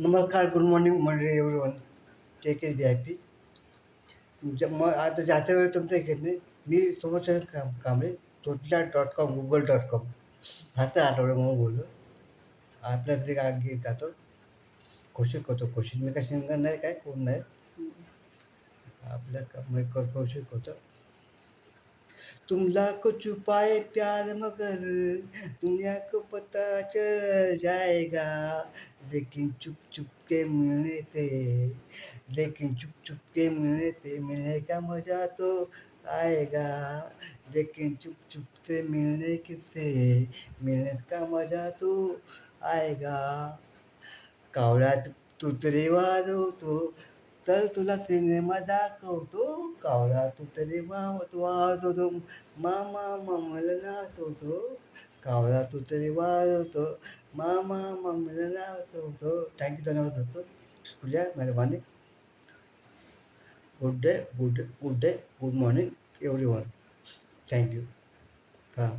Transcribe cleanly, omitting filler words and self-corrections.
नमस्कार, good morning मंडळी everyone. Take it VIP. मग आता जास्त वेळ तुमचा घेत नाही. मी सोमशेखर कांबळे, तोतल्या.com, google.com ह्याचा आठवडा म्हणून बोललो. आपल्याकडे काय गीत गातो, कौशिक होतो. कौशिक मी काय सिंगर नाही, काय कोण नाही. मैं कौशिक होतो. तुम लाखों छुपाए प्यार मगर दुनिया को पता चल जाएगा, लेकिन चुप चुप के मिलने से मिलने का मजा तो आएगा, लेकिन चुप चुप से मिलने का मजा तो आएगा. कावळ्यात तू तरी वाजवतो तर तुला सिनेमा दाखवतो. कावळा तू तरी वाजवतो, मामा मम्मीला नाचवतो. कावळा तू तरी वाजवतो, मामा मम्मीला नाचवतो. थँक्यू, धन्यवाद दोस्तों. शुक्रिया, मेहरबानी. Good day, good morning everyone. Thank you. हां.